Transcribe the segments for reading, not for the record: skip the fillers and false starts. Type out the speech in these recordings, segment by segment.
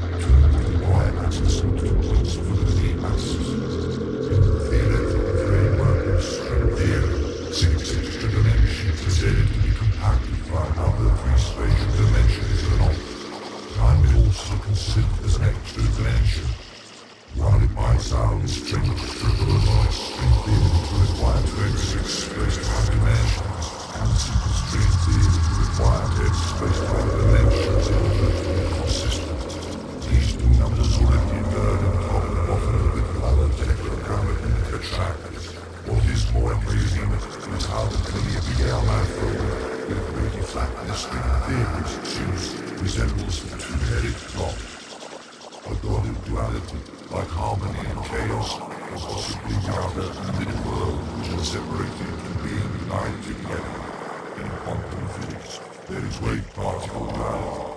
to wide axis to points for the deep axis. In the theoretical framework of string theory, six extra dimensions are said to be compacted by other three spatial dimensions and all. Time is also considered as an extra dimension. While it might sound strange to triple as string theory to require 26 space-time dimensions, and simple string theory to require 10 space-time dimensions in order to be consistent. These two numbers already inferred in common often a bit other tetragrammaton attractive. What is more amazing is how the linear manifold with really flatness string theory resembles the two-headed clock. A god of duality, like harmony and chaos, or possibly the other middle world which are separated and being united together. In quantum physics, there is wave-particle duality.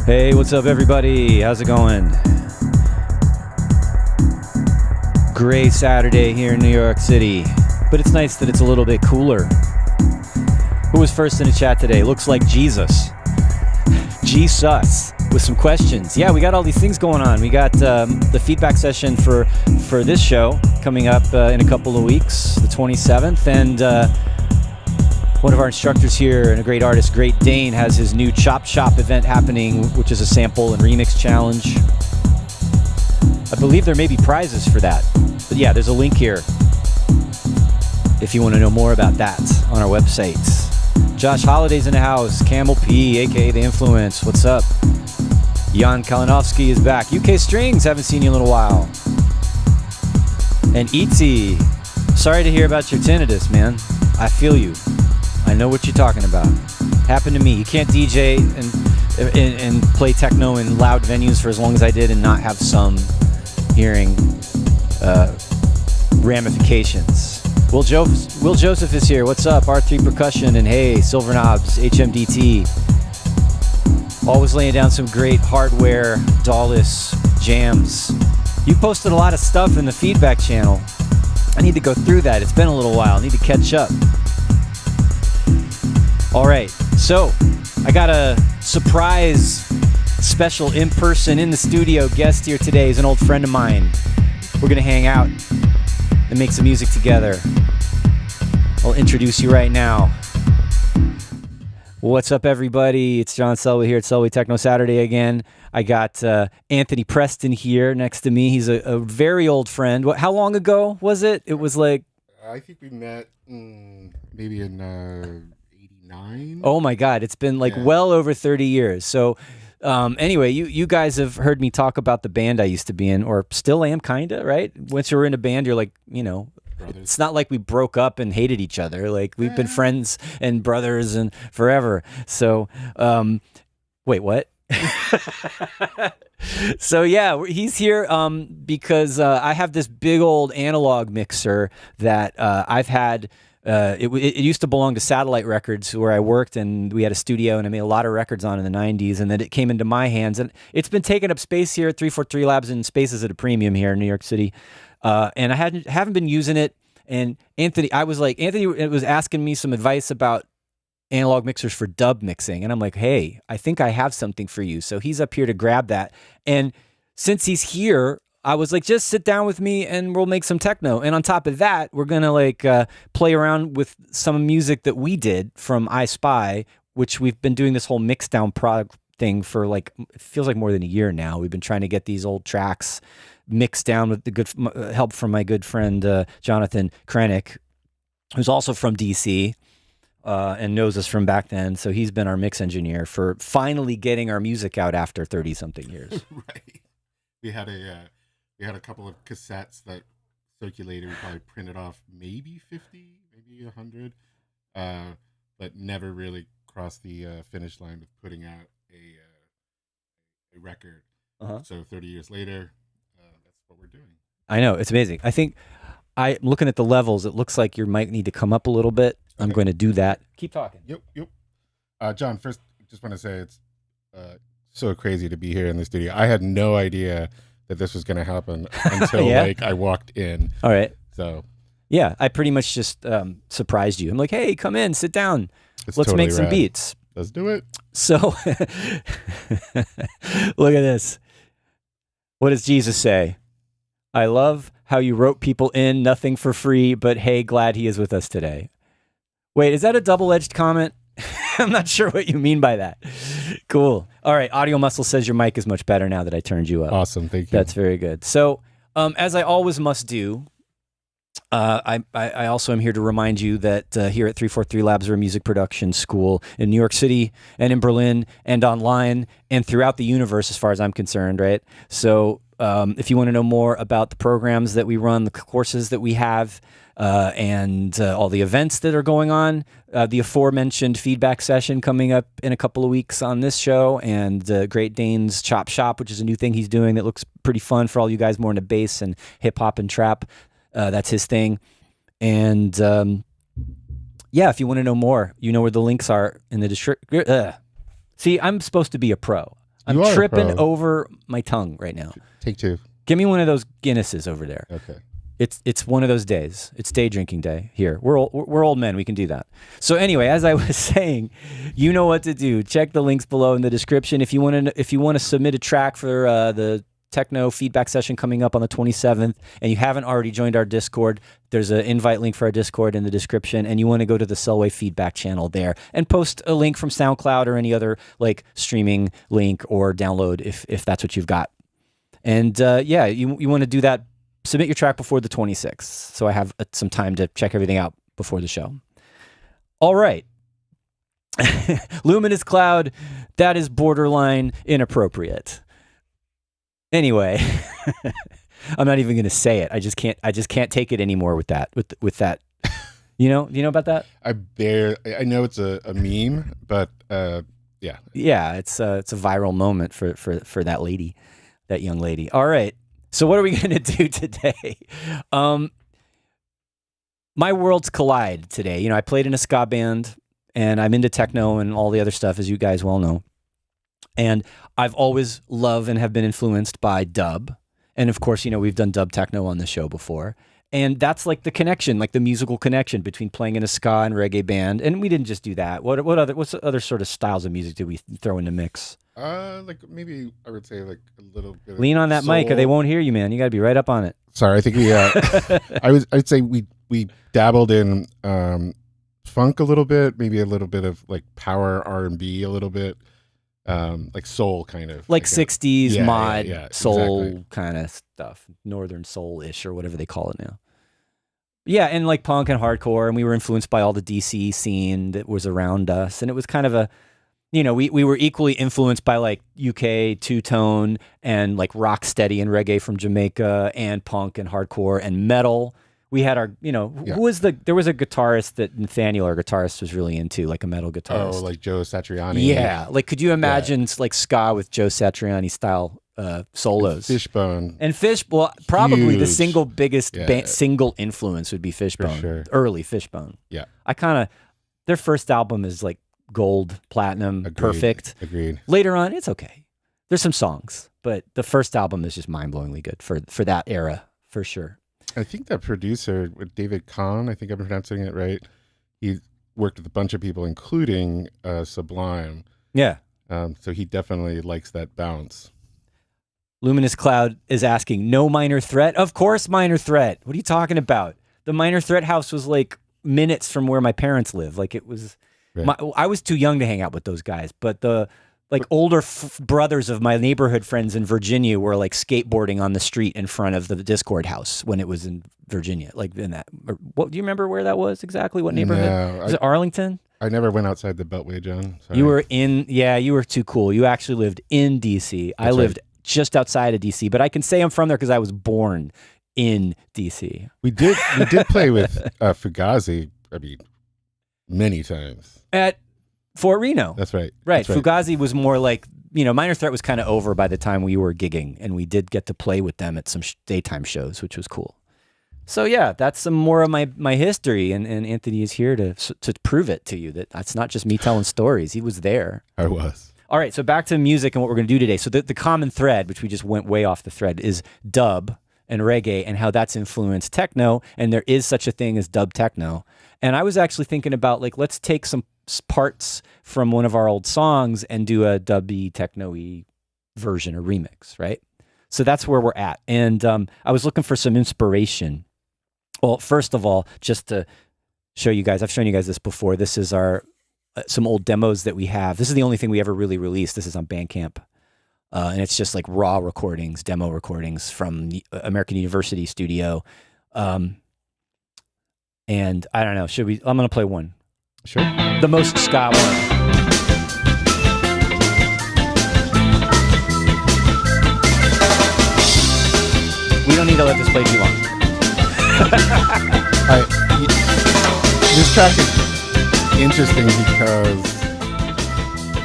Hey, what's up everybody? How's it going? Gray Saturday here in New York City, but it's nice that it's a little bit cooler. Who was first in the chat today? Looks like Jesus. Jesus with some questions. Yeah, we got all these things going on. We got the feedback session for this show coming up in a couple of weeks, the 27th, and one of our instructors here and a great artist, Great Dane, has his new Chop Shop event happening, which is a sample and remix challenge. I believe there may be prizes for that. But yeah, there's a link here if you want to know more about that on our website. Josh Holliday's in the house. Camel P, aka The Influence. What's up? Jan Kalinowski is back. UK Strings, haven't seen you in a little while. And Iti, sorry to hear about your tinnitus, man. I feel you. I know what you're talking about. Happened to me. You can't DJ and play techno in loud venues for as long as I did and not have some hearing ramifications. Will Joseph is here. What's up? R3 Percussion and hey, Silver Knobs, HMDT. Always laying down some great hardware, DAWless jams. You posted a lot of stuff in the feedback channel. I need to go through that. It's been a little while. I need to catch up. All right, so I got a surprise special in-person in the studio guest here today. He's an old friend of mine. We're gonna hang out and make some music together. I'll introduce you right now. What's up, everybody? It's John Selway here at Selway Techno Saturday again. I got Anthony Preston here next to me. He's a very old friend. How long ago was it? It was like... I think we met maybe in 89. Oh my God, it's been like well over 30 years. So anyway, you guys have heard me talk about the band I used to be in, or still am, kinda, right? Once you're in a band, you're like, you know, brothers. It's not like we broke up and hated each other. Like we've been friends and brothers and forever. So, wait, what? So yeah, he's here because I have this big old analog mixer that I've had. It used to belong to Satellite Records where I worked, and we had a studio, and I made a lot of records on in the 90s, and then it came into my hands, and it's been taking up space here at 343 Labs, and space is at a premium here in New York City, and I haven't been using it. And Anthony was asking me some advice about analog mixers for dub mixing, and I'm like, hey, I think I have something for you. So he's up here to grab that, and since he's here, I was like, just sit down with me and we'll make some techno. And on top of that, we're going to play around with some music that we did from I Spy, which we've been doing this whole mix down prog thing for it feels like more than a year now. We've been trying to get these old tracks mixed down with the good help from my good friend, Jonathan Krennick, who's also from DC and knows us from back then. So he's been our mix engineer for finally getting our music out after 30 something years. Right. We had a couple of cassettes that circulated. We probably printed off maybe 50, maybe 100, but never really crossed the finish line with putting out a record. So 30 years later, that's what we're doing. I know, it's amazing. I think I'm looking at the levels. It looks like your mic need to come up a little bit. Okay. I'm going to do that. Keep talking. Yep. John, first, just want to say it's so crazy to be here in the studio. I had no idea that this was going to happen until I walked in. All right. So yeah, I pretty much just surprised you. I'm like, hey, come in, sit down. Let's totally make some beats. Let's do it. So look at this. What does Jesus say? I love how you wrote people in, nothing for free, but hey, glad he is with us today. Wait, is that a double-edged comment? I'm not sure what you mean by that. Cool. All right. Audio Muscle says your mic is much better now that I turned you up. Awesome. Thank you. That's very good. So, as I always must do, I also am here to remind you that here at 343 Labs, we're a music production school in New York City and in Berlin and online and throughout the universe, as far as I'm concerned, right? So, if you want to know more about the programs that we run, the courses that we have, and all the events that are going on, the aforementioned feedback session coming up in a couple of weeks on this show, and Great Dane's Chop Shop, which is a new thing he's doing that looks pretty fun for all you guys more into bass and hip hop and trap. That's his thing. And yeah, if you want to know more, you know where the links are in the description. See, I'm supposed to be a pro. I'm tripping over my tongue right now. Take two. Give me one of those Guinnesses over there. Okay. It's one of those days. It's day drinking day here. We're old men. We can do that. So anyway, as I was saying, you know what to do. Check the links below in the description. If you want to submit a track for the Techno feedback session coming up on the 27th, and you haven't already joined our Discord, there's an invite link for our Discord in the description, and you want to go to the Selway feedback channel there and post a link from SoundCloud or any other streaming link or download if that's what you've got. And yeah, you want to do that. Submit your track before the 26th, so I have some time to check everything out before the show. All right. Luminous Cloud, that is borderline inappropriate. Anyway, I'm not even going to say it. I just can't take it anymore with that. With that, you know about that? I know it's a meme, but yeah. Yeah, it's a viral moment for that lady, that young lady. All right. So what are we going to do today? My worlds collide today. I played in a ska band, and I'm into techno and all the other stuff, as you guys well know. And I've always loved and have been influenced by dub. And of course, we've done dub techno on the show before. And that's like the connection, like the musical connection between playing in a ska and reggae band. And we didn't just do that. What's other sort of styles of music did we throw in the mix? Maybe I would say like a little bit. Lean on that soul. mic, or they won't hear you, man. You got to be right up on it. Sorry, I think we. I'd say we dabbled in funk a little bit, maybe a little bit of like power R&B, a little bit, like soul kind of, like 60s mod soul exactly. kind of stuff, northern soul-ish or whatever they call it now. Yeah, and like punk and hardcore, and we were influenced by all the DC scene that was around us, and it was kind of a. We were equally influenced by like UK two-tone and like rock steady and reggae from Jamaica and punk and hardcore and metal. We had our, who was there was a guitarist that Nathaniel, our guitarist, was really into, like a metal guitarist. Oh, like Joe Satriani. Yeah. Like, could you imagine like ska with Joe Satriani style solos? Fishbone. And well, probably the Huge. single biggest single influence would be Fishbone. For sure. Early Fishbone. Yeah. Their first album is like gold, platinum, perfect. Agreed. Later on, it's okay. There's some songs, but the first album is just mind-blowingly good for that era, for sure. I think that producer, David Kahn, I think I'm pronouncing it right, he worked with a bunch of people, including Sublime. Yeah. So he definitely likes that bounce. Luminous Cloud is asking, no Minor Threat? Of course, Minor Threat. What are you talking about? The Minor Threat house was like minutes from where my parents live. Like it was, Right. I was too young to hang out with those guys, but the like older brothers of my neighborhood friends in Virginia were like skateboarding on the street in front of the Discord house when it was in Virginia. Like in that, what do you remember where that was exactly? What neighborhood? No, Was it Arlington? I never went outside the Beltway, John. Sorry. You were you were too cool. You actually lived in DC. I lived just outside of DC, but I can say I'm from there because I was born in DC. We did play with Fugazi, I mean, many times. At Fort Reno. That's right. Right. That's right. Fugazi was more like, Minor Threat was kind of over by the time we were gigging, and we did get to play with them at some daytime shows, which was cool. So yeah, that's some more of my history, and Anthony is here to prove it to you that that's not just me telling stories. He was there. I was. All right, so back to music and what we're going to do today. So the common thread, which we just went way off the thread, is dub and reggae and how that's influenced techno, and there is such a thing as dub techno. And I was actually thinking about, like, let's take some parts from one of our old songs and do a dubby techno-y version or remix, right? So that's where we're at. And I was looking for some inspiration. Well, first of all, just to show you guys, I've shown you guys this before. This is our some old demos that we have. This is the only thing we ever really released. This is on Bandcamp. And it's just like raw recordings, demo recordings from the American University studio. And I don't know, I'm going to play one. Sure. The most ska one. We don't need to let this play too long. This track is interesting because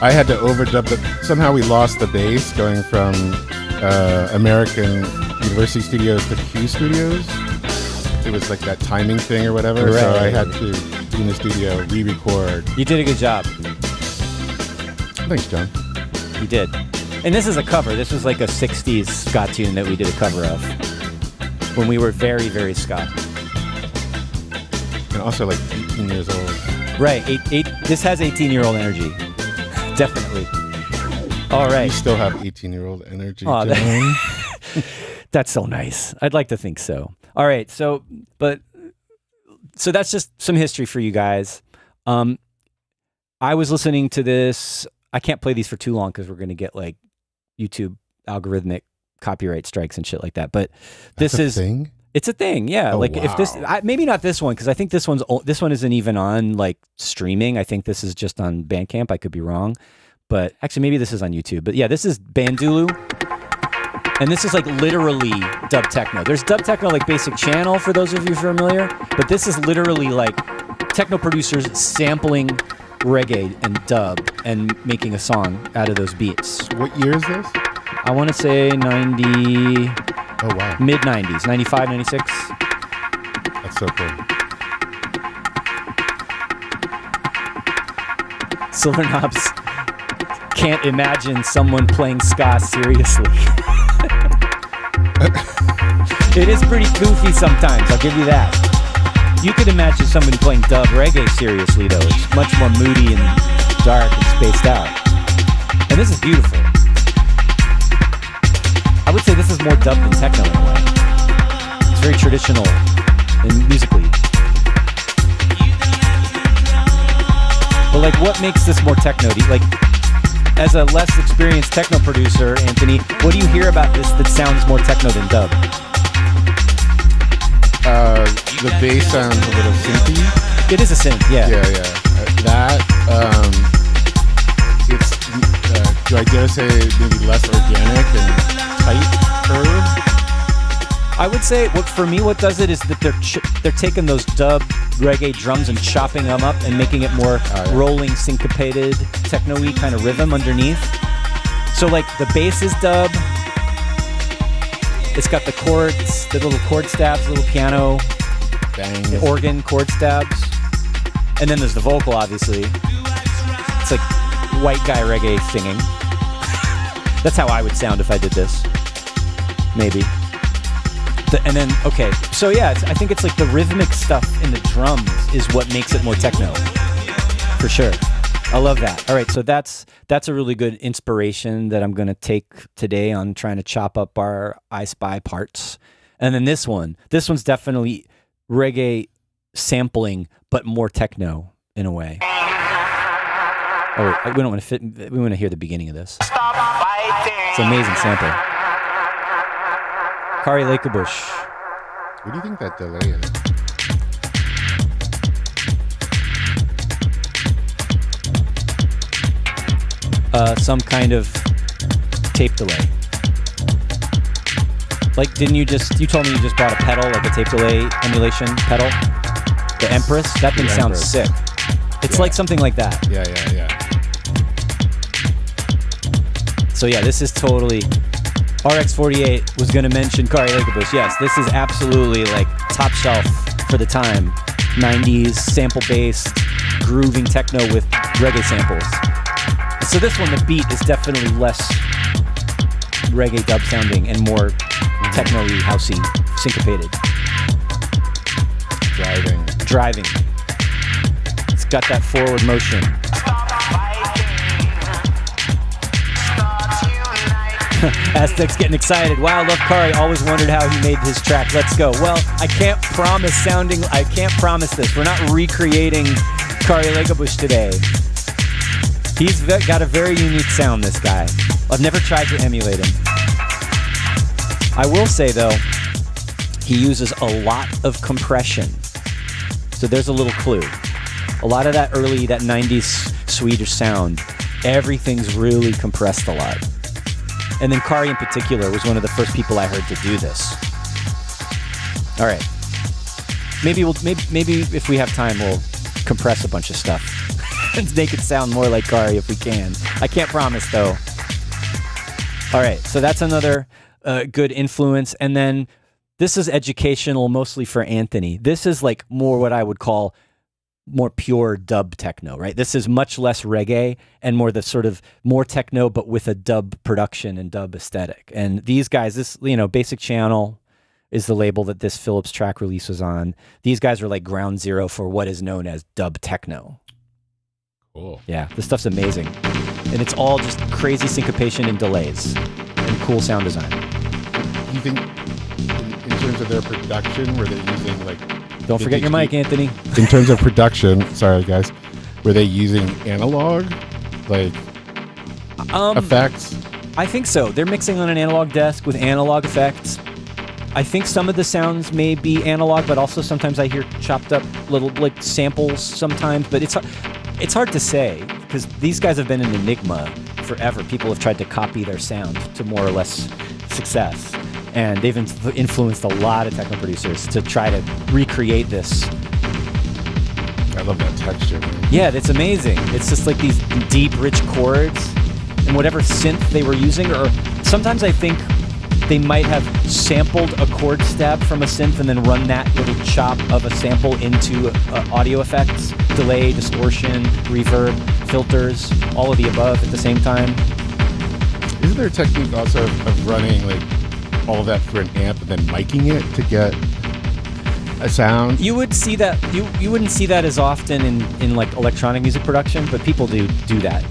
I had to overdub somehow we lost the bass going from American University Studios to Q Studios. It was like that timing thing or whatever. Right. So I had to, in the studio, re-record. You did a good job. Thanks, John. You did. And this is a cover. This was like a 60s ska tune that we did a cover of when we were very, very ska. And also like 18 years old. Right. This has 18-year-old energy. Definitely. All right. You still have 18-year-old energy, Aw, John. That's so nice. I'd like to think so. All right. So that's just some history for you guys. I was listening to this. I can't play these for too long because we're going to get like YouTube algorithmic copyright strikes and shit like that. But That's a thing? It's a thing. Yeah. Oh, like if this, wow. maybe not this one, because I think this one isn't even on like streaming. I think this is just on Bandcamp. I could be wrong, but actually maybe this is on YouTube. But yeah, this is Bandulu. And this is like literally dub techno. There's dub techno like Basic Channel for those of you familiar, but this is literally like techno producers sampling reggae and dub and making a song out of those beats. What year is this? I want to say 90, Oh, wow. mid 90s, 95, 96. That's so cool. Silver Knobs can't imagine someone playing ska seriously. It is pretty goofy sometimes, I'll give you that. You could imagine somebody playing dub reggae seriously, though. It's much more moody and dark and spaced out. And this is beautiful. I would say this is more dub than techno in a way. It's very traditional and musically. But like, what makes this more techno? Like, as a less experienced techno producer, Anthony, what do you hear about this that sounds more techno than dub? The bass sounds a little synthy. It is a synth, yeah. Yeah. It's, do I dare say, maybe less organic and tighter? I would say what does it is that they're taking those dub reggae drums and chopping them up and making it more rolling, syncopated, techno-y kind of rhythm underneath. So like the bass is dub. It's got the chords, the little chord stabs, little piano, organ chord stabs, and then there's the vocal. Obviously, it's like white guy reggae singing. That's how I would sound if I did this. Maybe. And then, okay, so yeah, I think it's like the rhythmic stuff in the drums is what makes it more techno, for sure. I love that. All right, so that's a really good inspiration that I'm going to take today on trying to chop up our I Spy parts. And then this one's definitely reggae sampling, but more techno in a way. Oh, we want to hear the beginning of this. It's an amazing sample. Kari Lakebush. What do you think that delay is? Some kind of tape delay. Like, you told me you just bought a pedal, like a tape delay emulation pedal? The Empress? That thing sounds sick. It's like something like that. Yeah. So yeah, this is totally... RX48 was going to mention Kari Lakebush. Yes, this is absolutely like top shelf for the time. 90s, sample-based, grooving techno with reggae samples. So this one, the beat is definitely less reggae dub sounding and more techno-y, housey, syncopated. Driving. It's got that forward motion. Aztec's getting excited. Wow, love Kari. Always wondered how he made his track. Let's go. Well, I can't promise this. We're not recreating Kari Lakebush today. He's got a very unique sound, this guy. I've never tried to emulate him. I will say, though, he uses a lot of compression. So there's a little clue. A lot of that 90s Swedish sound, everything's really compressed a lot. And then Kari in particular was one of the first people I heard to do this. All right. Maybe if we have time, we'll compress a bunch of stuff and make it sound more like Kari if we can. I can't promise, though. All right. So that's another good influence. And then this is educational mostly for Anthony. This is like more what I would call more pure dub techno, right? This is much less reggae and more the sort of more techno, but with a dub production and dub aesthetic. And these guys, Basic Channel is the label that this Philips track release was on. These guys are like ground zero for what is known as dub techno. Cool. Yeah, this stuff's amazing. And it's all just crazy syncopation and delays and cool sound design. You think in terms of their production, were they using like... Don't forget your mic, Anthony. In terms of production, sorry guys, were they using analog, like effects? I think so. They're mixing on an analog desk with analog effects. I think some of the sounds may be analog, but also sometimes I hear chopped up little like samples sometimes. But it's hard to say because these guys have been an enigma forever. People have tried to copy their sound to more or less success. And they've influenced a lot of techno producers to try to recreate this. I love that texture, man. Yeah, it's amazing. It's just like these deep, rich chords and whatever synth they were using. Or sometimes I think they might have sampled a chord stab from a synth and then run that little chop of a sample into audio effects, delay, distortion, reverb, filters, all of the above at the same time. Isn't there a technique also of running like all of that through an amp and then miking it to get a sound? You would see that. You wouldn't see that as often in like electronic music production, but people do that.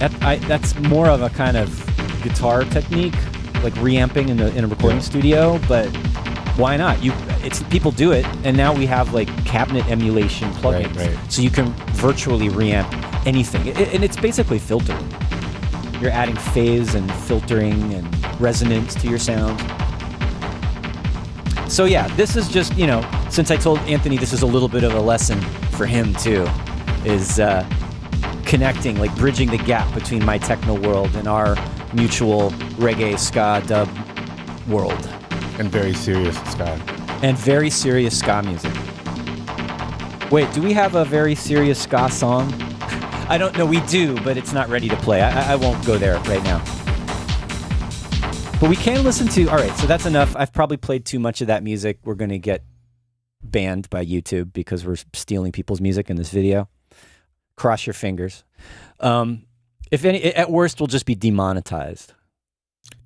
That's more of a kind of guitar technique, like reamping in a recording studio. But why not? People do it, and now we have like cabinet emulation plugins, right. So you can virtually reamp anything, and it's basically filtering. You're adding phase and filtering and resonance to your sound. So yeah, this is just, since I told Anthony this is a little bit of a lesson for him too, is connecting, like bridging the gap between my techno world and our mutual reggae ska dub world. And very serious ska. And very serious ska music. Wait, do we have a very serious ska song? I don't know. We do, but it's not ready to play. I won't go there right now. But we can listen to... All right, so that's enough. I've probably played too much of that music. We're going to get banned by YouTube because we're stealing people's music in this video. Cross your fingers. If any, at worst, we'll just be demonetized.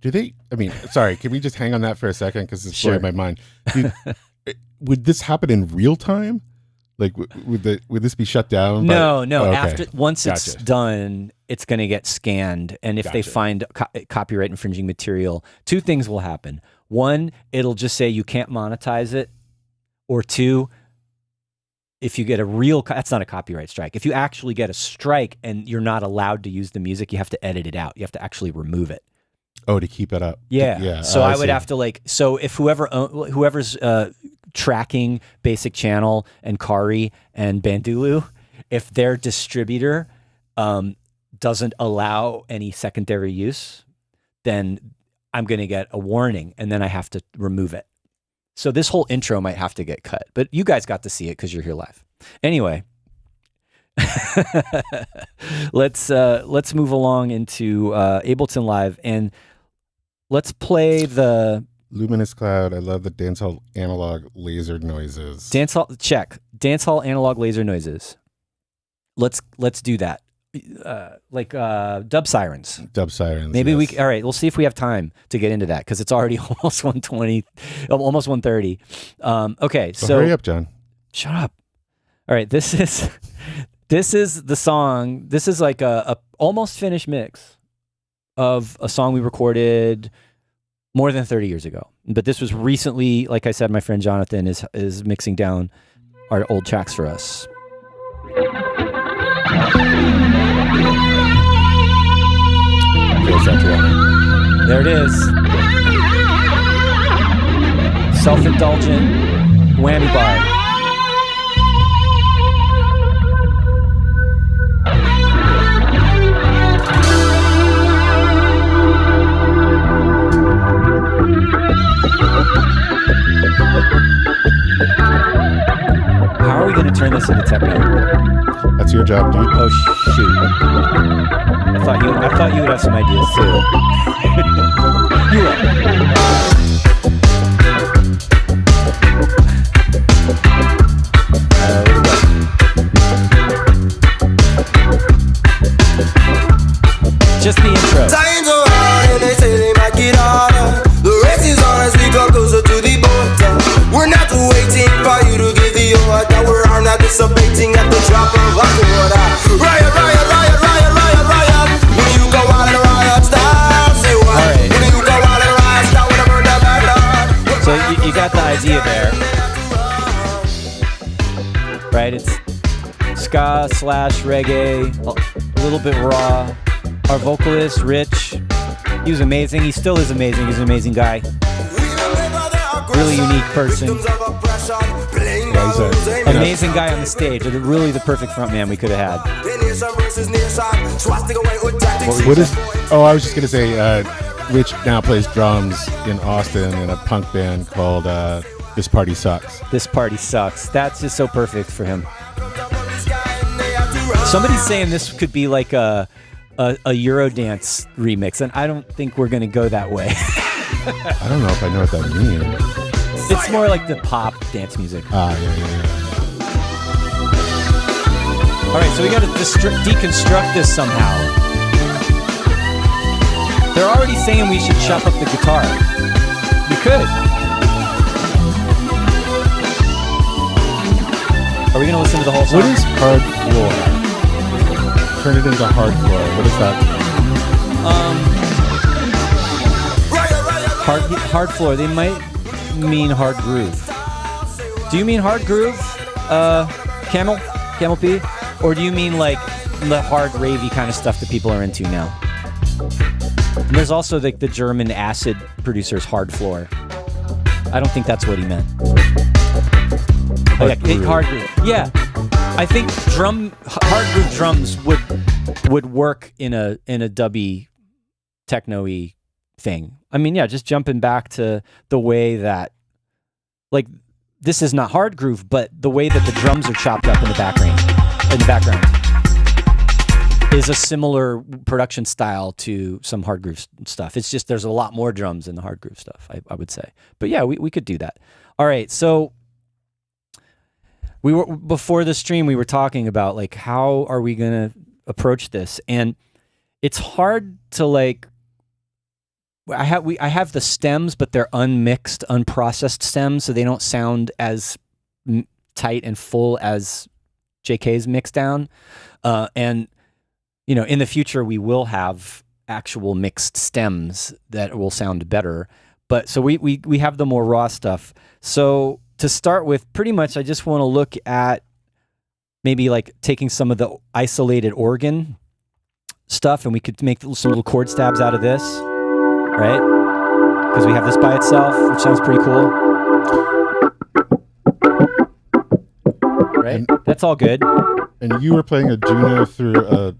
Do they? I mean, sorry. Can we just hang on that for a second because it's blowing my mind? Would this happen in real time? Like, would this be shut down? No. Oh, okay. Once it's done, it's going to get scanned, and if they find copyright infringing material, two things will happen. One, it'll just say you can't monetize it, or two, if you get a real, that's not a copyright strike. If you actually get a strike and you're not allowed to use the music, you have to edit it out. You have to actually remove it. Oh, to keep it up. Yeah. So I would have to so if whoever's tracking Basic Channel and Kari and Bandulu, if their distributor doesn't allow any secondary use, then I'm going to get a warning and then I have to remove it. So this whole intro might have to get cut, but you guys got to see it because you're here live. Anyway, let's move along into Ableton Live, and let's play the Luminous Cloud. I love the dancehall analog laser noises. Dancehall analog laser noises. Let's do that. Dub sirens. Maybe yes. All right, we'll see if we have time to get into that because it's already almost 1:20, almost 1:30. Okay, so hurry up, John. Shut up. All right, this is the song. This is like a almost finished mix of a song we recorded more than 30 years ago. But this was recently, like I said, my friend Jonathan is mixing down our old tracks for us. There it is. Self-indulgent whammy bar. How are we going to turn this into techno? That's your job, dude. Oh shoot! I thought you would have some ideas too. You will. Just the intro. Times are hard and they say they might get harder. The race is on as we go closer to the border. We're not waiting for you to give the order. We're armed, not disobeying at the drop of a quarter. Riot, riot, riot, riot, riot, riot. When you go out and riot, style, say what? Right. When you go out and riot, style, whatever the matter. So you got the idea there, right? It's ska / reggae, a little bit raw. Our vocalist, Rich, he was amazing. He still is amazing. He's an amazing guy. Really unique person. Amazing guy on the stage. Really the perfect front man we could have had. What is? Oh, I was just gonna say, Rich now plays drums in Austin in a punk band called This Party Sucks. This Party Sucks. That's just so perfect for him. Somebody's saying this could be like a Eurodance remix, and I don't think we're gonna go that way. I don't know if I know what that means. It's more like the pop dance music. Yeah. All right, so we got to deconstruct this somehow. They're already saying we should chop up the guitar. We could. Are we going to listen to the whole song? What is hard floor? Turn it into hard floor. What is that? Hard floor. They might mean hard groove. Do you mean hard groove, Camel P? Or do you mean like the hard ravey kind of stuff that people are into now? And there's also like the German acid producers Hard Floor. I don't think that's what he meant. Hard groove. Yeah. I think hard groove drums would work in a dubby, techno-y thing. I mean, yeah, just jumping back to the way that, like, this is not hard groove, but the way that the drums are chopped up in the background is a similar production style to some hard groove stuff. It's just there's a lot more drums in the hard groove stuff, I would say. But yeah, we could do that. All right, so we were before the stream, we were talking about like how are we gonna approach this, and it's hard to like. I have the stems, but they're unmixed, unprocessed stems, so they don't sound as tight and full as JK's mix down. And you know, in the future, we will have actual mixed stems that will sound better. But so we have the more raw stuff. So to start with, pretty much, I just want to look at maybe like taking some of the isolated organ stuff, and we could make some little chord stabs out of this. Right? Because we have this by itself, which sounds pretty cool. Right? That's all good. And you were playing a Juno through a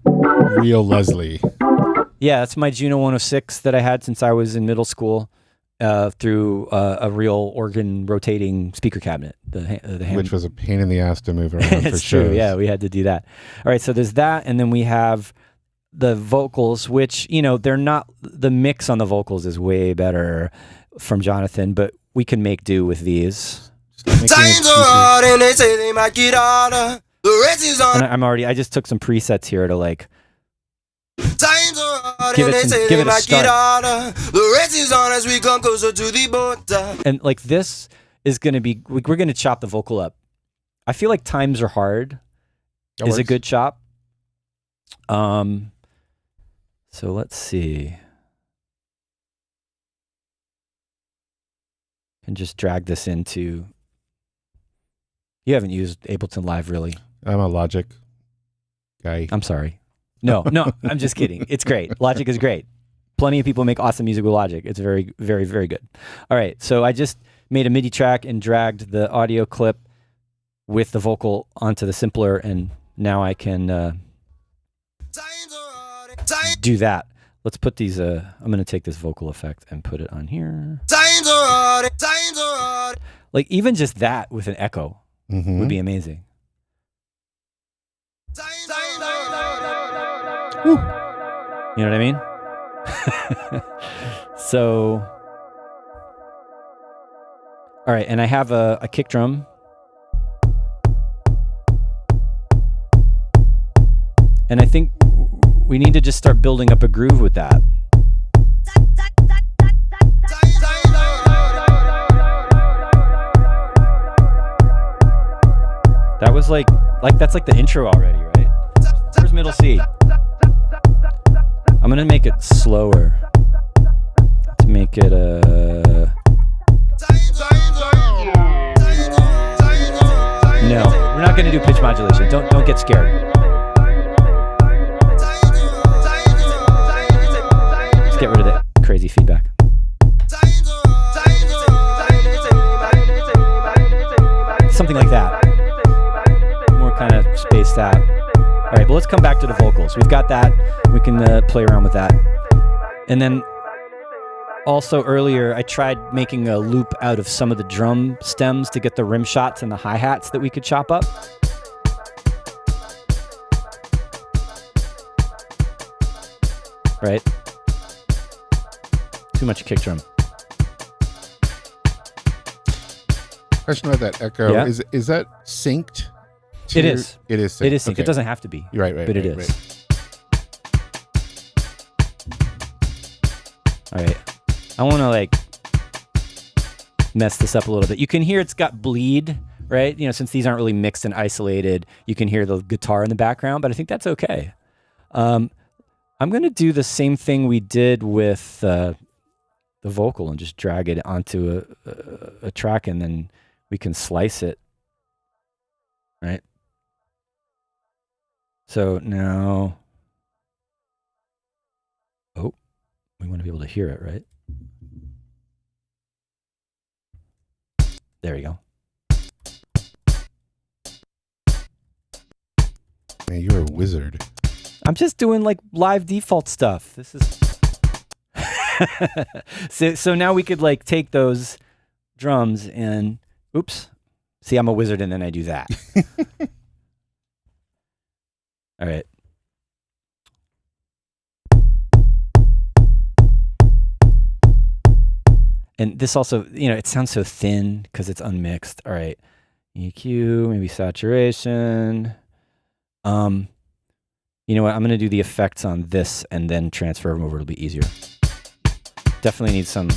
real Leslie. Yeah, that's my Juno 106 that I had since I was in middle school through a real organ rotating speaker cabinet. The hand. Which was a pain in the ass to move around for It's sure. true, yeah, we had to do that. All right, so there's that, and then we have the vocals, which, you know, they're not, the mix on the vocals is way better from Jonathan, but we can make do with these. Times are hard and they say they might get harder. The race is on. And I just took some presets here to like Times are hard give and it they some- say give they it a might get start. harder. The race is on as we come closer to the border. And like this is going to be, we're going to chop the vocal up. I feel like Times Are Hard That is a works. good chop. So let's see. And just drag this into, you haven't used Ableton Live really. I'm a Logic guy. I'm sorry. No, I'm just kidding. It's great. Logic is great. Plenty of people make awesome music with Logic. It's very, very, very good. All right. So I just made a MIDI track and dragged the audio clip with the vocal onto the simpler, and now I can do that. Let's put these, I'm going to take this vocal effect and put it on here. Times are hard. Times are hard. Like even just that with an echo Mm-hmm. would be amazing. Times are hard. You know what I mean? So, all right, and I have a kick drum. And I think we need to just start building up a groove with that. That was like that's like the intro already, right? Where's middle C? I'm gonna make it slower to make it No, we're not gonna do pitch modulation. Don't get scared. Let's get rid of that crazy feedback. Something like that. More kind of spaced out. All right, but let's come back to the vocals. We've got that. We can play around with that. And then also earlier, I tried making a loop out of some of the drum stems to get the rim shots and the hi-hats that we could chop up. Right? Too much kick drum. Question about that echo. Yeah. Is that synced? to It your- is. It is synced. It is synced. Okay. It doesn't have to be. You're right, but it right, is. right. All right. I want to like mess this up a little bit. You can hear it's got bleed, right? You know, since these aren't really mixed and isolated, you can hear the guitar in the background, but I think that's okay. I'm going to do the same thing we did with the vocal and just drag it onto a track, and then we can slice it, right? So now, oh, we want to be able to hear it, right? There you go. Man, you're a wizard. I'm just doing like live default stuff. This is So now we could like take those drums and oops. See, I'm a wizard and then I do that. All right. And this also, it sounds so thin because it's unmixed. All right. EQ, maybe saturation. You know what? I'm going to do the effects on this and then transfer them over. It'll be easier. Definitely need some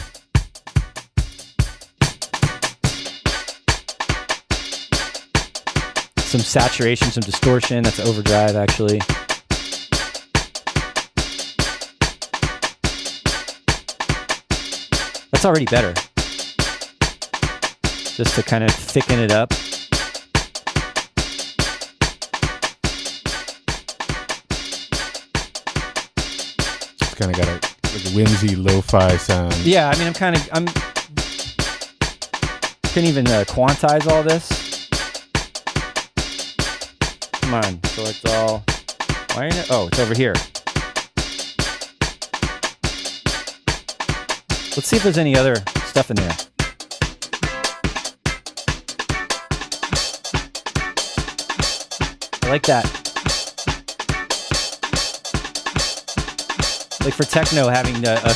saturation, some distortion. That's overdrive, actually. That's already better. Just to kind of thicken it up. It's kind of got a whimsy lo-fi sound. Yeah, I mean, I'm can't even quantize all this. Come on, select all. Why ain't it? Oh, it's over here. Let's see if there's any other stuff in there. I like that. Like for techno, having a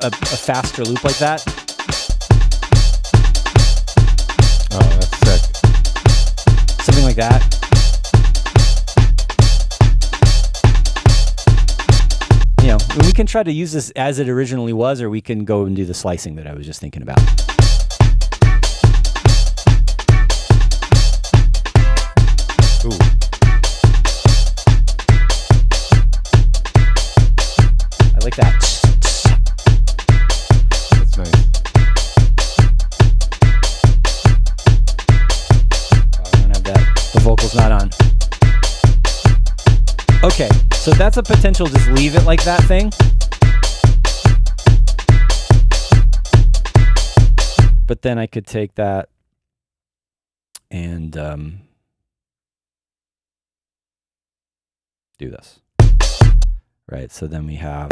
faster loop like that. Oh, that's sick. Something like that. We can try to use this as it originally was, or we can go and do the slicing that I was just thinking about. Ooh. I like that. That's nice. Oh, I don't have that. The vocal's not on. Okay, so that's a potential just leave it like that thing. But then I could take that and do this. Right, so then we have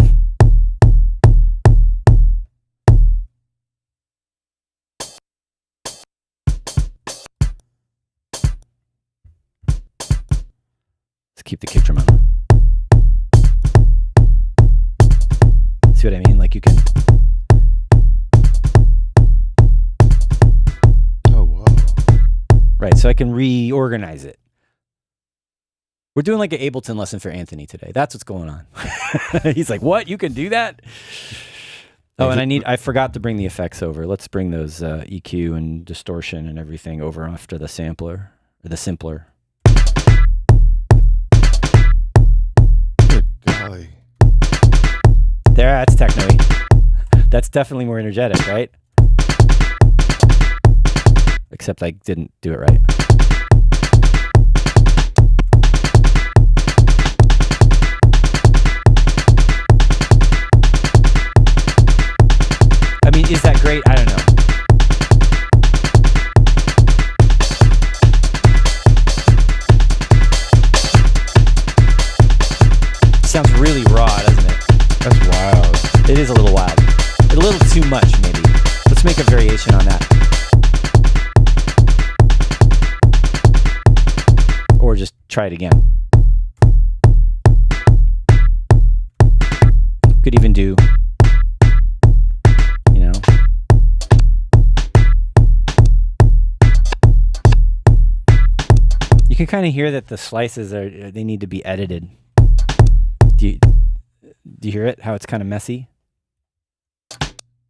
let's keep the kick drum on. See what I mean? Like you can. Oh, whoa. Right, so I can reorganize it. We're doing like an Ableton lesson for Anthony today. That's what's going on. He's like, what? You can do that? Oh, and I forgot to bring the effects over. Let's bring those EQ and distortion and everything over after the sampler, or the simpler. Good golly. There, that's techno-y. That's definitely more energetic, right? Except I didn't do it right. I mean, is that great? I don't know. Sounds really raw, doesn't it? That's wild. It is a little wild. A little too much, maybe. Let's make a variation on that. Or just try it again. Could even do, you can kind of hear that the slices they need to be edited. Do you hear it? How it's kind of messy?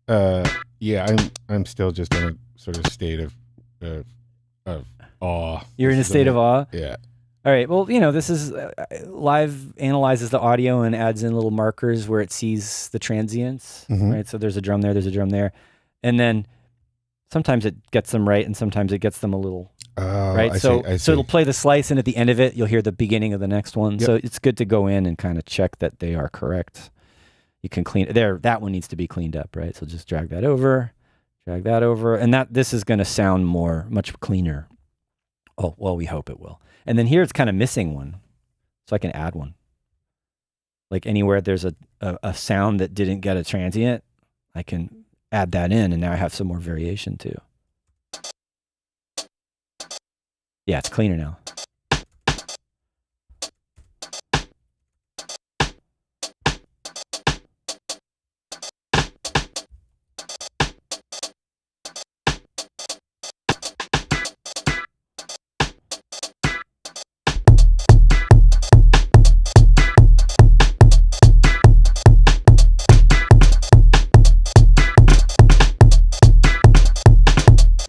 Yeah, I'm still just in a sort of state of awe. You're in a state of awe? Yeah. All right. Well, this is Live analyzes the audio and adds in little markers where it sees the transients, right? So there's a drum there, there's a drum there. And then sometimes it gets them right and sometimes it gets them a little right. I So see. it'll play the slice and at the end of it, you'll hear the beginning of the next one. Yep. So it's good to go in and kind of check that they are correct. You can clean it there. That one needs to be cleaned up, right? So just drag that over, and this is going to sound much cleaner. Oh, well, we hope it will. And then here it's kind of missing one. So I can add one. Like anywhere there's a sound that didn't get a transient, I can add that in, and now I have some more variation too. Yeah, it's cleaner now.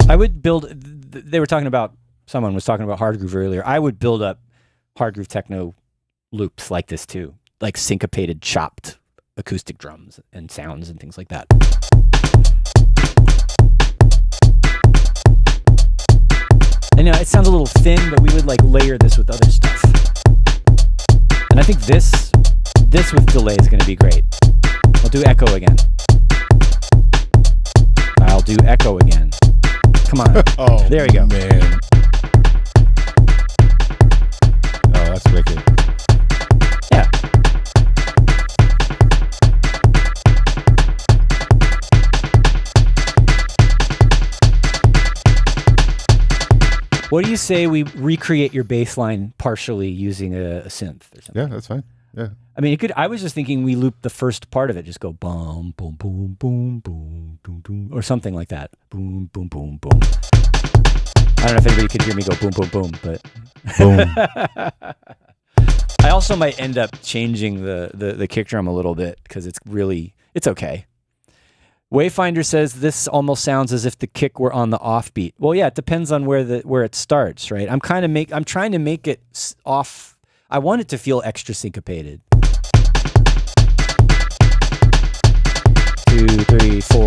I would build, they were talking about, someone was talking about hard groove earlier. I would build up hard groove techno loops like this too, like syncopated, chopped acoustic drums and sounds and things like that. I know it sounds a little thin, but we would like layer this with other stuff. And I think this with delay is going to be great. I'll do echo again. I'll do echo again. Come on. Oh, there we go. Man. Oh, that's wicked. Yeah. What do you say we recreate your bass line partially using a synth or something? Yeah, that's fine. Yeah. I mean, it could. I was just thinking we loop the first part of it, just go boom, boom, boom, boom, boom, boom, boom, or something like that. Boom, boom, boom, boom. I don't know if anybody could hear me go boom, boom, boom, but Boom. I also might end up changing the kick drum a little bit because it's okay. Wayfinder says this almost sounds as if the kick were on the offbeat. Well, yeah, it depends on where it starts, right? I'm trying to make it off. I want it to feel extra syncopated. 2, 3, 4,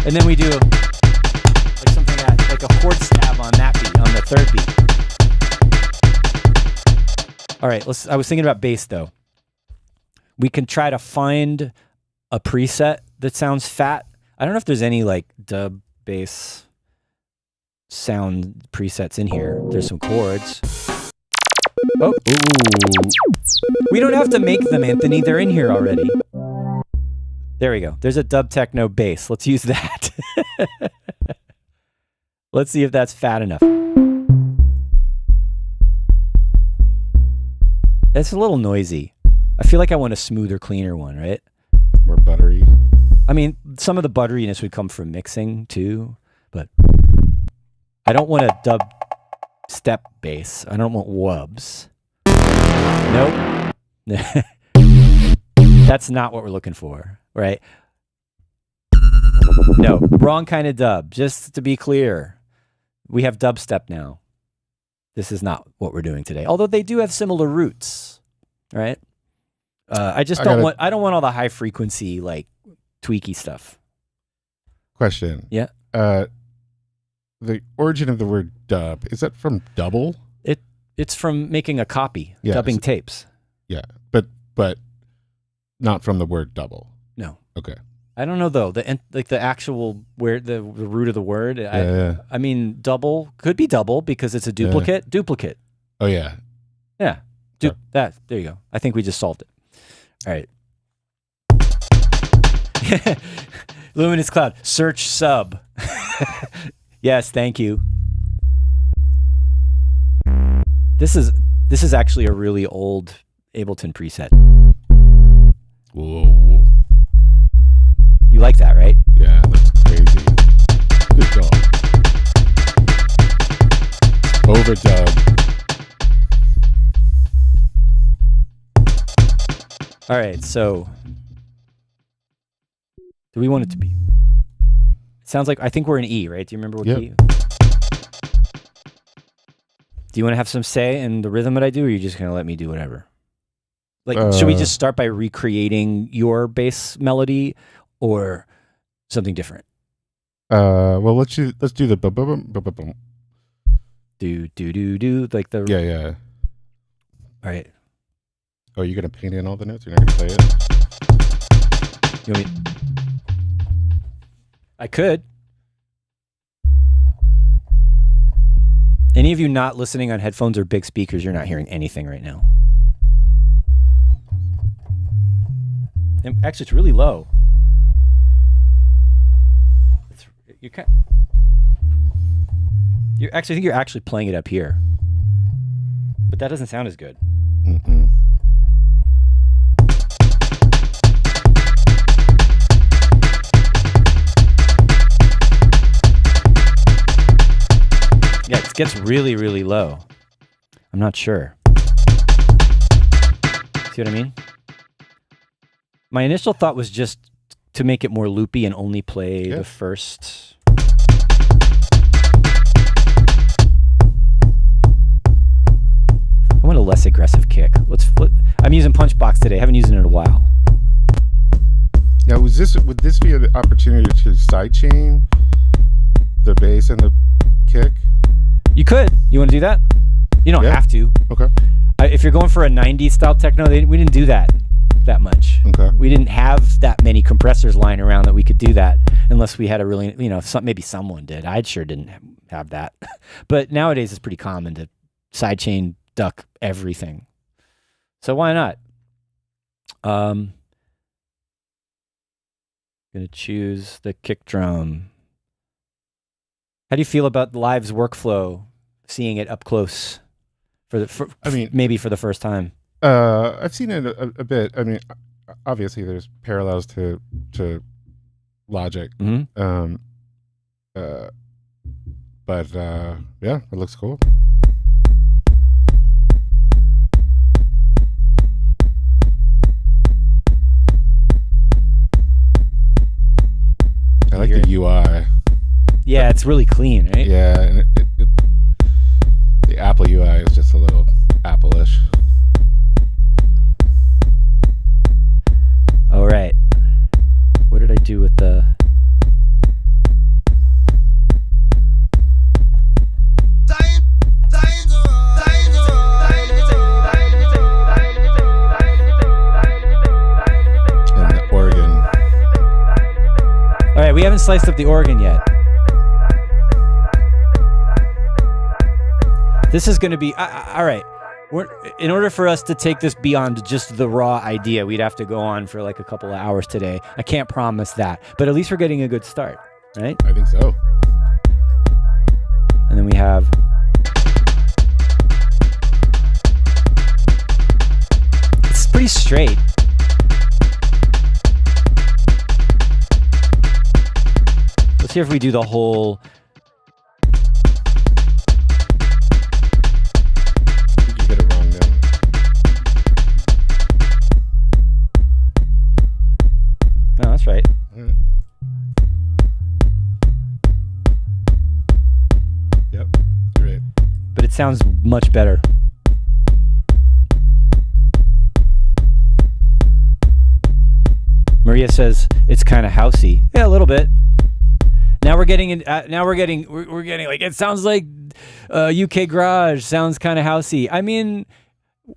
and then we do like something like a chord stab on that beat, on the third beat. All right, I was thinking about bass though. We can try to find a preset that sounds fat. I don't know if there's any like dub bass sound presets in here. There's some chords. Oh, ooh. We don't have to make them, Anthony. They're in here already. There we go. There's a dub techno bass. Let's use that. Let's see if that's fat enough. It's a little noisy. I feel like I want a smoother, cleaner one, right? More buttery. I mean, some of the butteriness would come from mixing too, but I don't want a dub step bass. I don't want wubs. Nope. That's not what we're looking for, right? No, wrong kind of dub. Just to be clear, we have dubstep now. This is not what we're doing today. Although they do have similar roots, right? I don't want all the high frequency, like tweaky stuff. Question. Yeah. The origin of the word dub, is that from double? It's from making a copy, Yeah, dubbing tapes. Yeah, but not from the word double. No. Okay. I don't know though. The actual where the root of the word. Yeah. I mean, double could be double because it's a duplicate. Yeah. Duplicate. Oh yeah. Yeah. There you go. I think we just solved it. All right. Luminous Cloud. Search sub. Yes, thank you. This is actually a really old Ableton preset. Whoa. You like that, right? Yeah, that's crazy. Good job. Overdub. All right, so do we want it to be? It sounds like, I think we're in E, right? Do you remember what key? Do you want to have some say in the rhythm that I do, or are you just going to let me do whatever? Like, should we just start by recreating your bass melody or something different? Well, let's do the bum bum bum bum bum. Do like the Yeah. All right. Oh, you're gonna paint in all the notes? You're not gonna play it? You want me? I could. Any of you not listening on headphones or big speakers, you're not hearing anything right now. Actually, it's really low. I think you're actually playing it up here, but that doesn't sound as good. Mm-mm. Yeah, it gets really, really low. I'm not sure. See what I mean? My initial thought was just to make it more loopy and only play the first. I want a less aggressive kick. I'm using Punchbox today. I haven't used it in a while. Now, would this be an opportunity to sidechain the bass and the kick? You could. You want to do that? You don't have to. Okay. If you're going for a 90s style techno, we didn't do that much. Okay. We didn't have that many compressors lying around that we could do that unless we had a really, maybe someone did. I sure didn't have that. But nowadays it's pretty common to sidechain duck everything. So why not? Gonna choose the kick drum. How do you feel about Live's workflow, seeing it up close maybe for the first time? I've seen it a bit. I mean, obviously there's parallels to Logic. Mm-hmm. But yeah, it looks cool. I like the UI. Yeah, it's really clean, right? Yeah, and the Apple UI is just a little Apple-ish. All right. What did I do with the... And the organ. All right, we haven't sliced up the organ yet. This is going to be... all right. In order for us to take this beyond just the raw idea, we'd have to go on for like a couple of hours today. I can't promise that, but at least we're getting a good start, right? I think so. And then we have... It's pretty straight. Let's see if we do the whole... Get it wrong now. No, that's right. All right. Yep, you're right. But it sounds much better. Maria says it's kind of housey. Yeah, a little bit. Now we're getting like, it sounds like UK Garage, sounds kind of housey. I mean,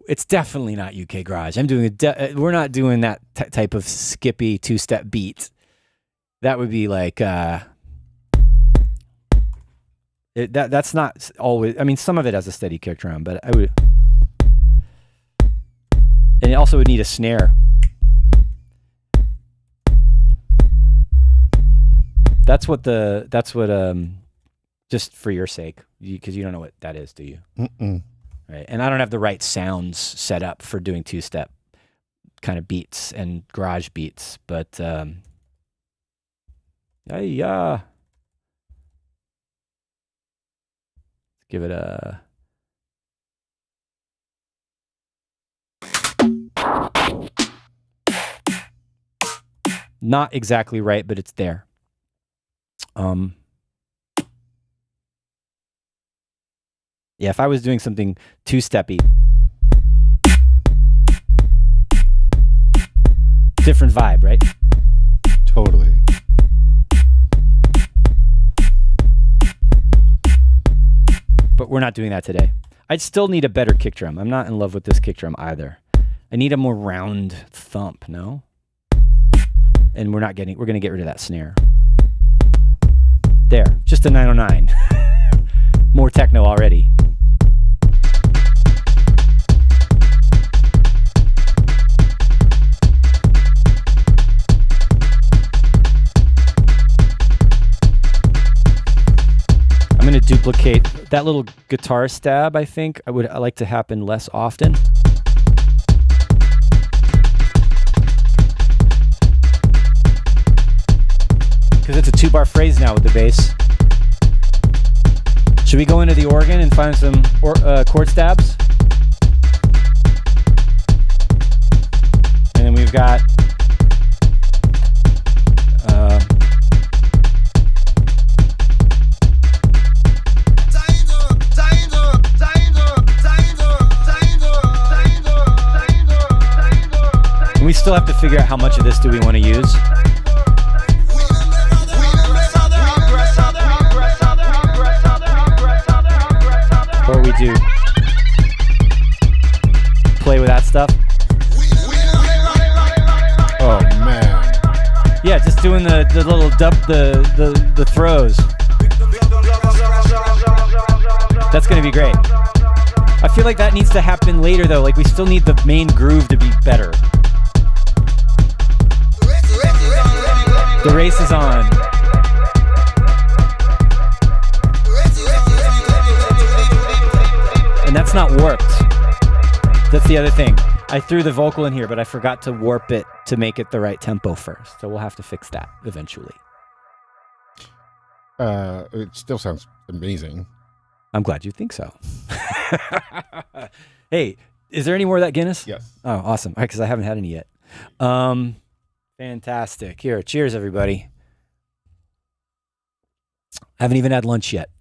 it's definitely not UK Garage. We're not doing that type of skippy two-step beat. That would be like that's not always. I mean, some of it has a steady kick drum, but I would, and it also would need a snare. That's what just for your sake, because you don't know what that is, do you? Mm-mm. Right. And I don't have the right sounds set up for doing two-step kind of beats and garage beats, but yeah. Give it a... Not exactly right, but it's there. Yeah, if I was doing something two-steppy, different vibe, right? Totally. But we're not doing that today. I'd still need a better kick drum. I'm not in love with this kick drum either. I need a more round thump, no? And we're going to get rid of that snare. There, just a 909. More techno already. duplicate that little guitar stab. I think I like to happen less often. Because it's a 2-bar phrase now with the bass. Should we go into the organ and find some chord stabs? And then we've got and we still have to figure out how much of this do we want to use. Or we do play with that stuff. Oh man. Yeah, just doing the little dub, the throws. That's gonna be great. I feel like that needs to happen later though. Like we still need the main groove to be better. The race is on. And that's not warped. That's the other thing. I threw the vocal in here, but I forgot to warp it to make it the right tempo first. So we'll have to fix that eventually. It still sounds amazing. I'm glad you think so. Hey, is there any more of that Guinness? Yes. Oh, awesome. All right, because I haven't had any yet. Fantastic. Here, cheers, everybody. I haven't even had lunch yet.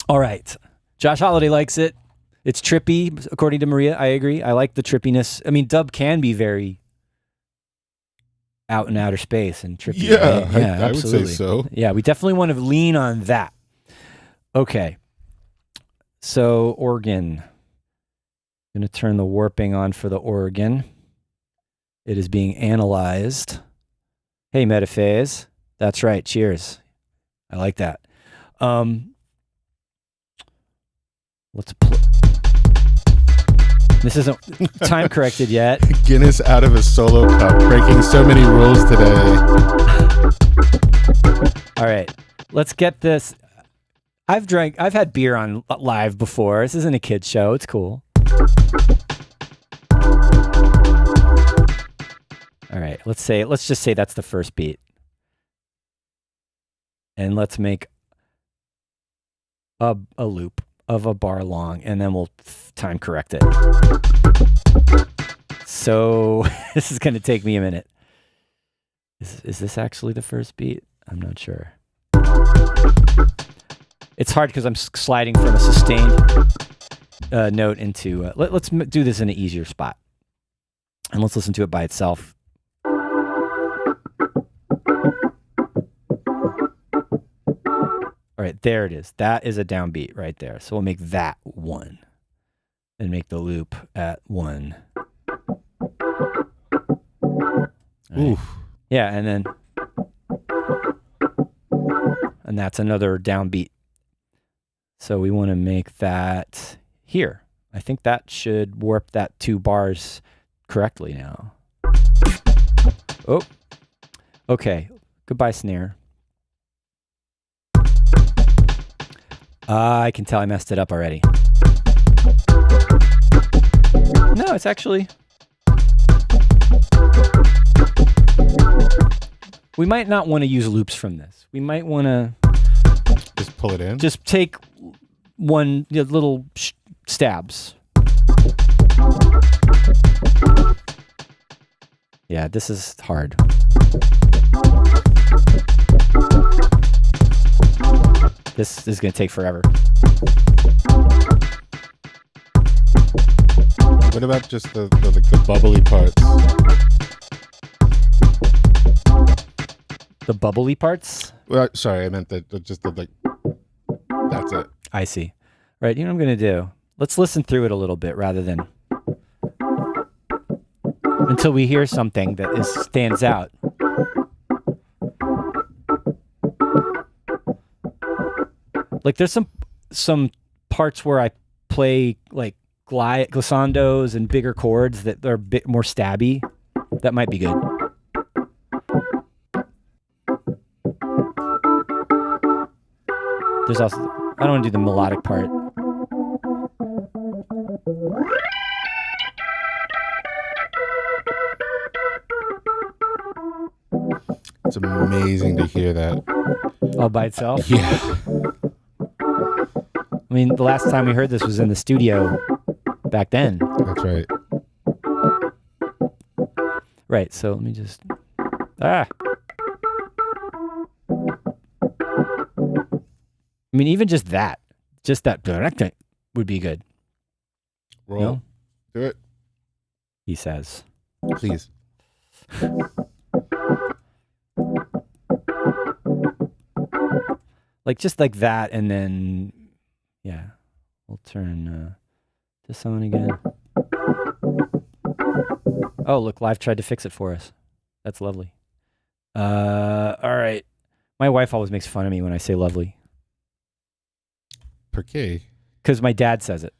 All right. Josh Holiday likes it. It's trippy, according to Maria. I agree. I like the trippiness. I mean, dub can be very out in outer space and trippy. Yeah, right? I would say so. Yeah, we definitely want to lean on that. Okay. So, organ. I'm going to turn the warping on for the organ. It is being analyzed. Hey, Metaphase. That's right. Cheers. I like that. Let's play. This isn't time corrected yet. Guinness out of a solo cup, breaking so many rules today. All right, let's get this. I've had beer on live before. This isn't a kid's show. It's cool. All right, let's just say that's the first beat. And let's make a loop of a bar long, and then we'll time correct it. So this is going to take me a minute. Is this actually the first beat? I'm not sure. It's hard because I'm sliding from a sustained note into... let's do this in an easier spot. And let's listen to it by itself. All right, there it is. That is a downbeat right there. So we'll make that 1 and make the loop at 1. Right. Yeah, and that's another downbeat. So we want to make that here. I think that should warp that 2 bars correctly now. Oh, okay. Goodbye, snare. I can tell I messed it up already. No, it's actually... We might not want to use loops from this. We might want to... Just pull it in? Just take one little stabs. Yeah, this is hard. This is going to take forever. What about just the bubbly parts? The bubbly parts? Well, sorry, I meant just the like. That's it. I see. Right, you know what I'm going to do? Let's listen through it a little bit rather than... until we hear something that stands out. Like there's some parts where I play like glissandos and bigger chords that are a bit more stabby. That might be good. There's also I don't want to do the melodic part. It's amazing to hear that. All by itself? Yeah. I mean, the last time we heard this was in the studio back then. That's right. Right, so let me just... I mean, even just that would be good. Roll. No? Do it. He says. Please. Like, just like that, and then... Yeah. We'll turn this on again. Oh, look, Live tried to fix it for us. That's lovely. All right. My wife always makes fun of me when I say lovely. Per K. Because my dad says it.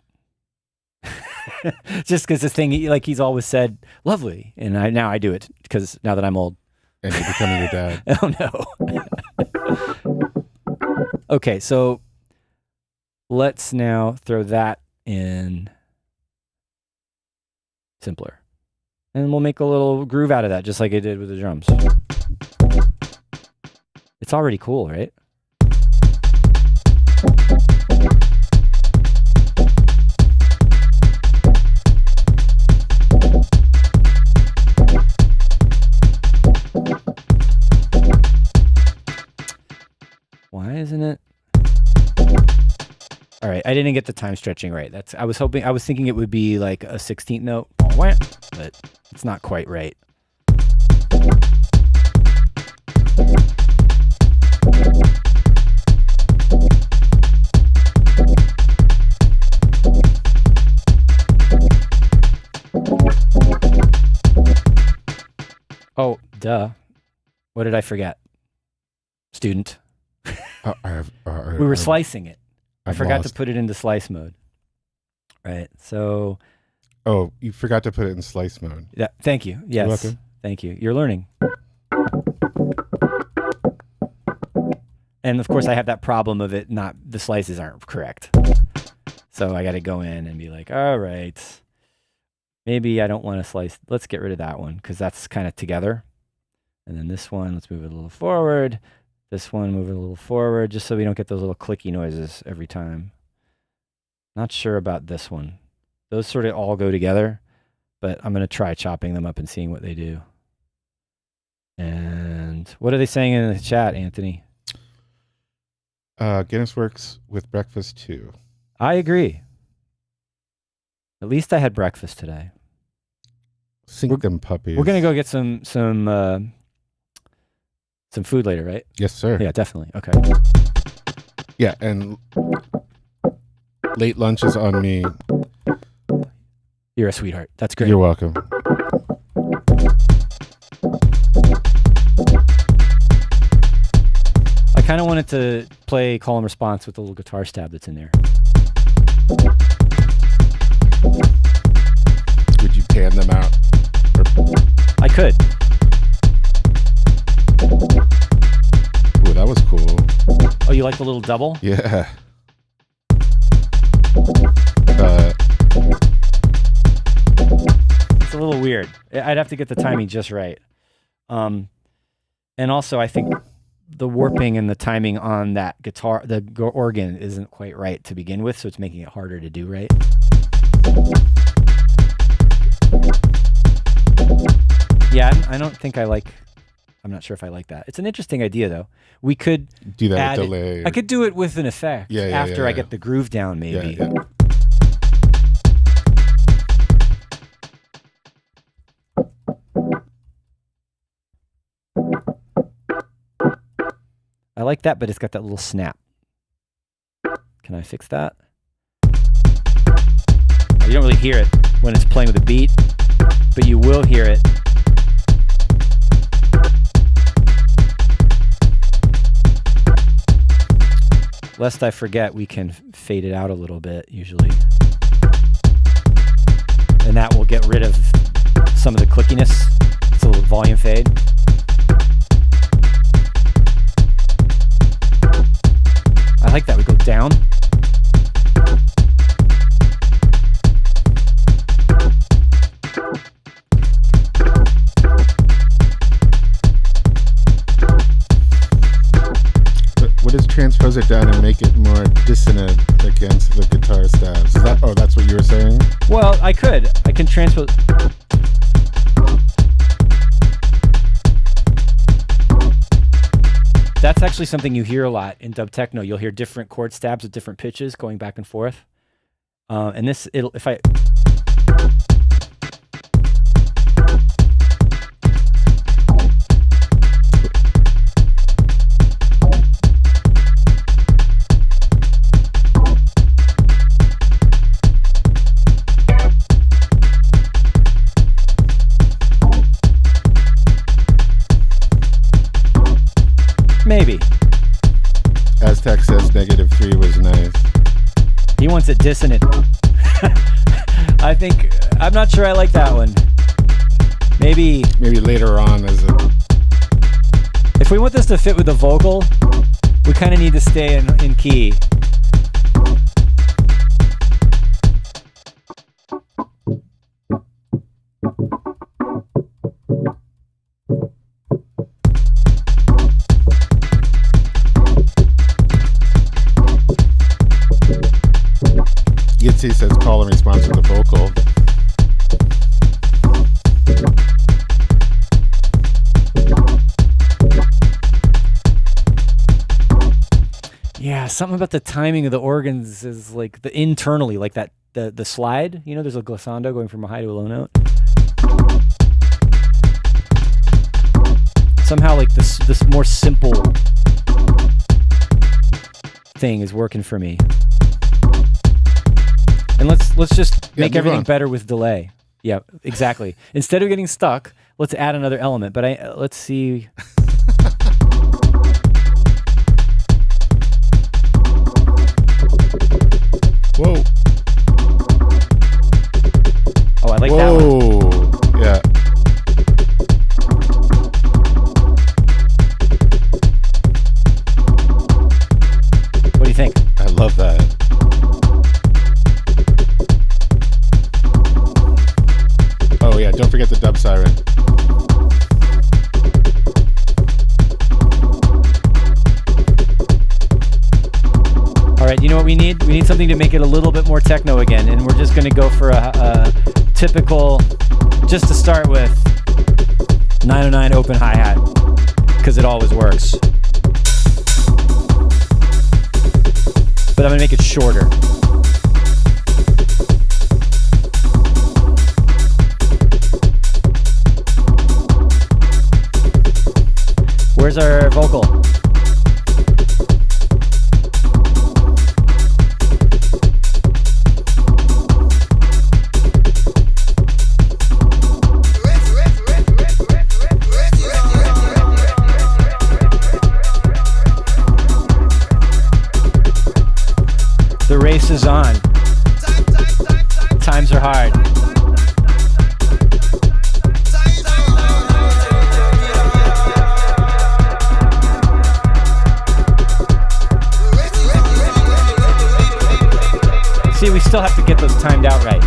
Just because this thing, like he's always said, lovely. And now I do it, because now that I'm old. And you're becoming your dad. Oh, no. Okay, so let's now throw that in simpler. And we'll make a little groove out of that, just like I did with the drums. It's already cool, right? Why isn't it? All right, I didn't get the time stretching right. I was thinking it would be like a 16th note, but it's not quite right. Oh, duh. What did I forget? Student. We were slicing it. I forgot to put it into slice mode. Right. So. Oh, you forgot to put it in slice mode. Yeah. Thank you. Yes. You're welcome. Thank you. You're learning. And of course, I have that problem of it not, the slices aren't correct. So I got to go in and be like, all right, maybe I don't want to slice. Let's get rid of that one because that's kind of together. And then this one, let's move it a little forward. This one, move it a little forward, just so we don't get those little clicky noises every time. Not sure about this one. Those sort of all go together, but I'm going to try chopping them up and seeing what they do. And what are they saying in the chat, Anthony? Guinness works with breakfast too. I agree. At least I had breakfast today. Sink them puppies. We're going to go get some food later, right? Yes, sir. Yeah, definitely. Okay. Yeah, and late lunch is on me. You're a sweetheart. That's great. You're welcome. I kind of wanted to play call and response with the little guitar stab that's in there. Would you pan them out? I could. Ooh, that was cool. Oh, you like the little double? Yeah. It's a little weird. I'd have to get the timing just right. And also, I think the warping and the timing on that guitar, the organ, isn't quite right to begin with, so it's making it harder to do right. Yeah, I don't think I like... I'm not sure if I like that. It's an interesting idea, though. We could do that with delay. I could do it with an effect after I get the groove down, maybe. Yeah. I like that, but it's got that little snap. Can I fix that? You don't really hear it when it's playing with a beat, but you will hear it. Lest I forget, we can fade it out a little bit, usually. And that will get rid of some of the clickiness. It's a little volume fade. I like that. We go down. dissonant against the guitar stabs. Is that? Oh, that's what you were saying. Well, I can transpose. That's actually something you hear a lot in dub techno. You'll hear different chord stabs at different pitches going back and forth. And this, if I... Maybe. Aztec says -3 was nice. He wants it dissonant. I'm not sure I like that one. Maybe later on as a... If we want this to fit with the vocal, we kind of need to stay in key. Yitzy says call and response with the vocal. Yeah, something about the timing of the organs is like internally, like that the slide. You know, there's a glissando going from a high to a low note. Somehow, like this more simple thing is working for me. And let's just make everything better with delay. Yeah, exactly. Instead of getting stuck, let's add another element. But let's see. Whoa. Oh, I like that one. Yeah. What do you think? I love that. Oh yeah, don't forget the dub siren. All right, you know what we need? We need something to make it a little bit more techno again, and we're just going to go for a typical, just to start with, 909 open hi-hat, because it always works. But I'm going to make it shorter. Where's our vocal? The race is on. Times are hard. See, we still have to get those timed out right.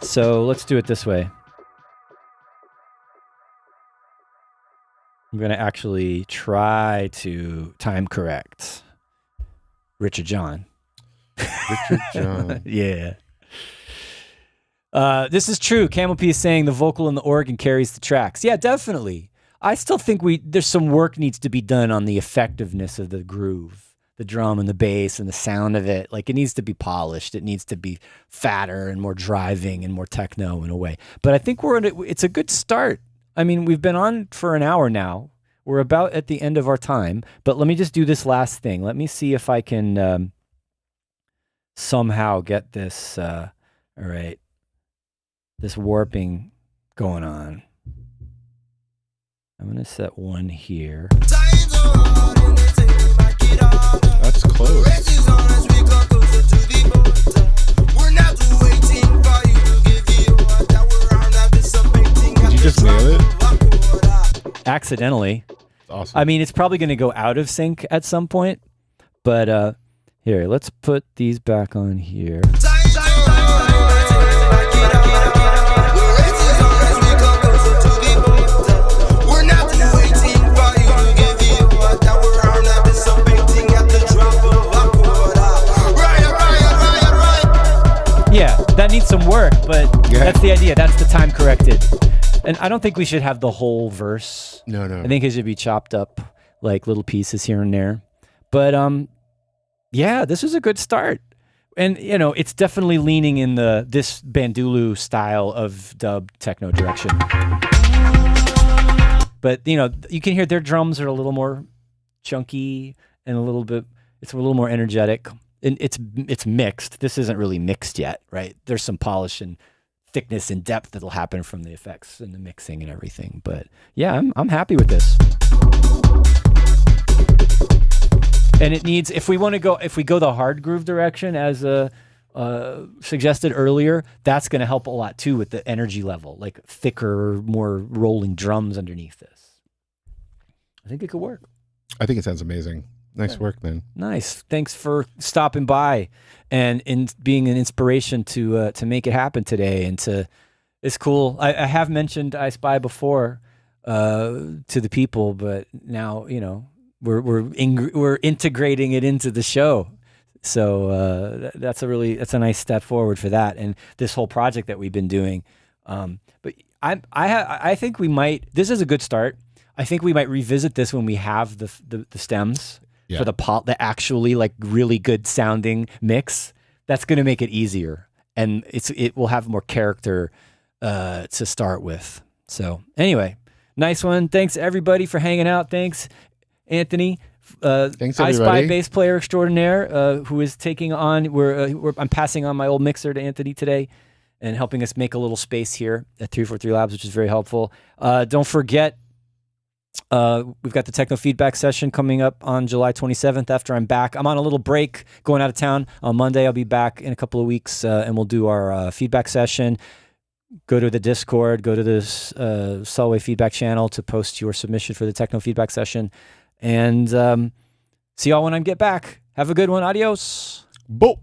So let's do it this way. I'm going to actually try to time correct Richard John. Richard John. Yeah. This is true. Camel P is saying the vocal and the organ carries the tracks. Yeah, definitely. I still think there's some work needs to be done on the effectiveness of the groove, the drum and the bass and the sound of it. Like, it needs to be polished. It needs to be fatter and more driving and more techno in a way. But I think it's a good start. I mean, we've been on for an hour now. We're about at the end of our time, but let me just do this last thing. Let me see if I can somehow get this, all right, this warping going on. I'm going to set one here. That's close. Did you just nail it? Accidentally. Awesome. I mean, it's probably going to go out of sync at some point, but here, let's put these back on here. That needs some work, but Yeah. that's the idea. That's the time corrected. And I don't think we should have the whole verse. No. I think it should be chopped up like little pieces here and there. But yeah, this is a good start. And you know, it's definitely leaning in this Bandulu style of dub techno direction. But you know, you can hear their drums are a little more chunky and it's a little more energetic. And it's mixed. This isn't really mixed yet, right? There's some polish and thickness and depth that'll happen from the effects and the mixing and everything. But yeah, I'm happy with this. And it needs, if we go the hard groove direction as suggested earlier, that's going to help a lot too with the energy level, like thicker, more rolling drums underneath this. I think it could work. I think it sounds amazing. Nice work, man. Nice. Thanks for stopping by and in being an inspiration to make it happen today. And it's cool. I have mentioned I Spy before to the people, but now you know we're integrating it into the show. So that's a nice step forward for that and this whole project that we've been doing. But I think we might. This is a good start. I think we might revisit this when we have the stems. Yeah. For the actually like really good sounding mix. That's going to make it easier, and it will have more character to start with. So anyway, nice one. Thanks everybody for hanging out. Thanks Anthony. Thanks I everybody. Spy bass player extraordinaire who is taking on. I'm passing on my old mixer to Anthony today, and helping us make a little space here at 343 Labs, which is very helpful. Don't forget. We've got the Techno feedback session coming up on July 27th after I'm back. I'm on a little break going out of town. On Monday, I'll be back in a couple of weeks and we'll do our feedback session. Go to the Discord, go to the Selway feedback channel to post your submission for the Techno feedback session. And see y'all when I get back. Have a good one. Adios. Boop.